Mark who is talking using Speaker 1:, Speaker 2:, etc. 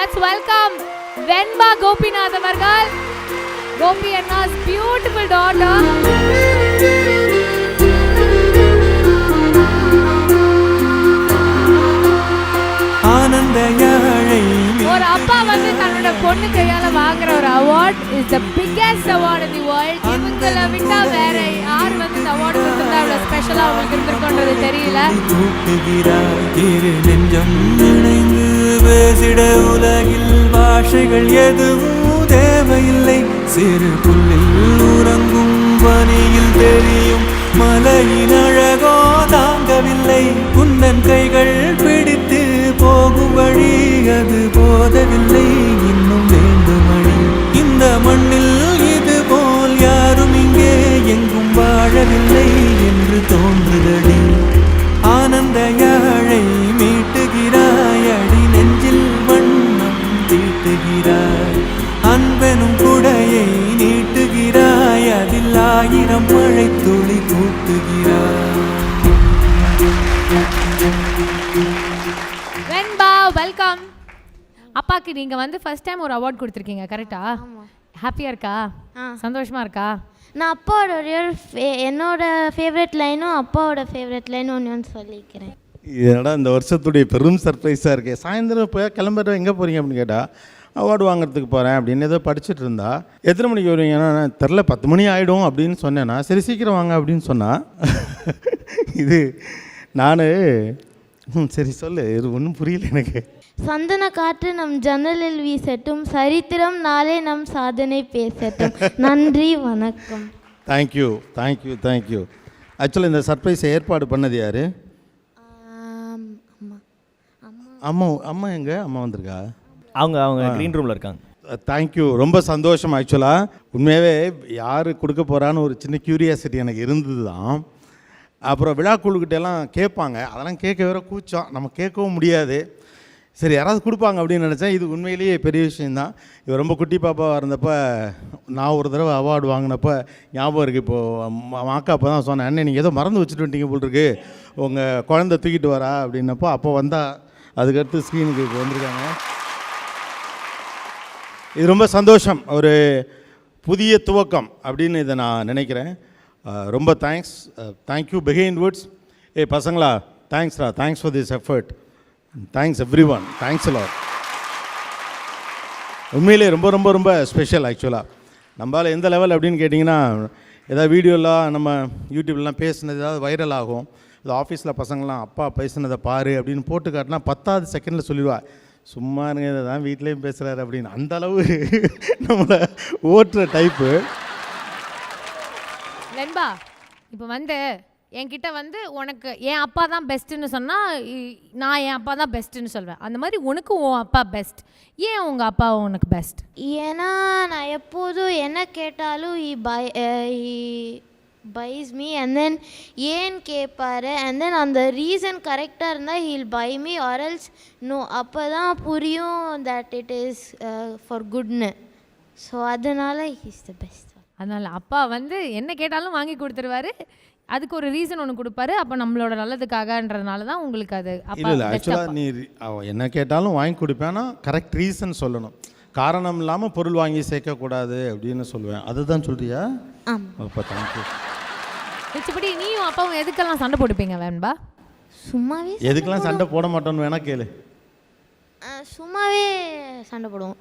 Speaker 1: Let's welcome Venba Gopinath avargal, Gopi Anna's beautiful daughter. ஒரு அப்பா வந்து தன்னோட பொண்ணு கையால வாங்குற ஒரு award is the biggest award in the world. இவங்கள விட்டா வேற யார் வந்து இந்த அவார்ட் கொடுத்தா அவ்வளவு ஸ்பெஷலா அவங்களுக்கு இருந்திருக்கும்ன்றது தெரியல. நெஞ்சம் இணைந்து பேசிட உலகில் பாஷைகள் எதுவும் தேவையில்லை. சிறு புல்லில் உறங்கும் பனியில் தெரியும் மலையின் அழகோ தாங்கவில்லை. குந்தன் கைகள் பிடித்து போகும் வழி அது போதவில்லை. இன்னும் வேண்டுமணி இந்த மண்ணில் இது போல் யாரும் இங்கே எங்கும் வாழவில்லை என்று தோன்றுதடி. ஆனந்த யாழை மீட்டுகிறாய், அடி நெஞ்சில் வண்ணம் தீட்டுகிறாய். அன்பெனும் குடையை நீட்டுகிறாய், அதில் 1000 மழை துளி கூட்டுகிறாய். வெண்பா வெல்கம். அப்பாக்கு நீங்க வந்து ஃபர்ஸ்ட் டைம் ஒரு அவார்ட் கொடுத்துருக்கீங்க, கரெக்டா? ஹாப்பியா இருக்கா? சந்தோஷமா இருக்கா?
Speaker 2: நான் அப்பாவோட என்னோட ஃபேவரட் லைனும் அப்பாவோட ஃபேவரட் லைனும் ஒன்று சொல்லிக்கிறேன்.
Speaker 3: இதனால் இந்த வருஷத்துடைய பெரும் சர்ப்ரைஸாக இருக்கே. சாயந்தரம் இப்போ கிளம்புற எங்கே போகிறீங்க அப்படின்னு கேட்டால் அவார்டு வாங்குறதுக்கு போகிறேன் அப்படின்னு ஏதோ படிச்சுட்டு இருந்தா. எத்தனை மணிக்கு வருவீங்கன்னா நான் தெரில 10 மணி ஆகிடும் அப்படின்னு சொன்னேன்னா சரி சீக்கிரம் வாங்க அப்படின்னு சொன்னால் இது நான் சரி சொல்லு, இது ஒன்றும் புரியல எனக்கு.
Speaker 2: சந்தன காற்று நம் ஜன்னலில் வீசட்டும், சரித்திரம் நாளே நம் சாதனை பேசட்டும். நன்றி, வணக்கம்.
Speaker 3: Thank you thank you thank you. ஆக்சுவலாக இந்த சர்ப்ரைஸை ஏற்பாடு பண்ணது யார்? அம்மா. அம்மா எங்கே? அம்மா வந்திருக்கா?
Speaker 4: அவங்க க்ரீன் ரூமில் இருக்காங்க.
Speaker 3: தேங்க்யூ, ரொம்ப சந்தோஷம். ஆக்சுவலாக உண்மையாகவே யார் கொடுக்க போகிறான்னு ஒரு சின்ன க்யூரியாசிட்டி எனக்கு இருந்தது தான். அப்புறம் விழாக்குழுக்கிட்டெல்லாம் கேட்பாங்க, அதெல்லாம் கேட்க வேற கூச்சம், நம்ம கேட்கவும் முடியாது. சரி யாராவது கொடுப்பாங்க அப்படின்னு நினச்சேன். இது உண்மையிலேயே பெரிய விஷயந்தான். இவர் ரொம்ப குட்டி பாப்பாவாக இருந்தப்போ நான் ஒரு தடவை அவார்டு வாங்கினப்போ ஞாபகம் இருக்குது. இப்போது மாக்கா அப்போ தான் சொன்னேன், அண்ணே நீங்கள் ஏதோ மறந்து வச்சுட்டு வந்துட்டீங்க போல் இருக்கு, உங்கள் குழந்தை தூக்கிட்டு வரா அப்படின்னப்போ அப்போ வந்தால் அதுக்கடுத்து ஸ்க்ரீனுக்கு இப்போ வந்திருக்காங்க. இது ரொம்ப சந்தோஷம், ஒரு புதிய துவக்கம் அப்படின்னு இதை நான் நினைக்கிறேன். ரொம்ப தேங்க்ஸ். Thank you Behindwoods. பசங்களா தேங்க்ஸ்ரா, thanks for this effort. Thanks everyone, thanks a lot. உண்மையிலே ரொம்ப ரொம்ப ரொம்ப ஸ்பெஷல். ஆக்சுவலாக நம்மளால் எந்த லெவல் அப்படின்னு கேட்டிங்கன்னா, ஏதாவது வீடியோலாம் நம்ம யூடியூப்லாம் பேசுனது ஏதாவது வைரல் ஆகும். இது ஆஃபீஸில் பசங்களாம் அப்பா பேசுனதை பாரு அப்படின்னு போட்டு காட்டினா 10வது செகண்டில் சொல்லிடுவா, சும்மா இருங்க இதை தான் வீட்லேயும் பேசுகிறாரு அப்படின்னு. அந்த அளவு நம்மளை ஓட்டுற டைப்பு.
Speaker 1: வெண்பா இப்போ வந்து என்கிட்ட வந்து உனக்கு என் அப்பா தான் பெஸ்ட்டுன்னு சொன்னால் நான் என் அப்பா தான் பெஸ்ட்டுன்னு சொல்வேன். அந்த மாதிரி உனக்கு உன் அப்பா பெஸ்ட். ஏன் உங்கள் அப்பா உனக்கு பெஸ்ட்?
Speaker 2: ஏன்னா நான் எப்போதும் என்ன கேட்டாலும் பைஸ் மீ அண்ட் தென் ஏன் கேட்பாரு அண்ட் தென் அந்த ரீசன் கரெக்டாக இருந்தால் heal by me or else no. அப்போ தான் புரியும் தட் இட் இஸ் ஃபார் குட்னு. ஸோ அதனால் ஹீஸ் த பெஸ்ட்.
Speaker 1: அதனால் அப்பா வந்து என்ன கேட்டாலும் வாங்கி கொடுத்துருவாரு, அதுக்கு ஒரு ரீசன் ஒன்று கொடுப்பாரு. அப்போ நம்மளோட நல்லதுக்காகன்றதுனால தான் உங்களுக்கு அது அப்பா.
Speaker 3: இல்லை ஆக்சுவலாக நீ என்ன கேட்டாலும் வாங்கி கொடுப்பேன்னா கரெக்ட் ரீசன் சொல்லணும். காரணம் இல்லாமல் பொருள் வாங்கி சேர்க்கக்கூடாது அப்படின்னு சொல்லுவேன். அதுதான் சொல்றியா? அப்போ தேங்க்யூ.
Speaker 1: மிச்சபடி நீயும் அப்பாவும் எதுக்கெல்லாம் சண்டை போட்டுப்பீங்க வேண்பா?
Speaker 2: சும்மாவே
Speaker 3: எதுக்கெல்லாம் சண்டை போட மாட்டோன்னு வேணா கேளு.
Speaker 2: சும்மாவே சண்டை போடுவோம்.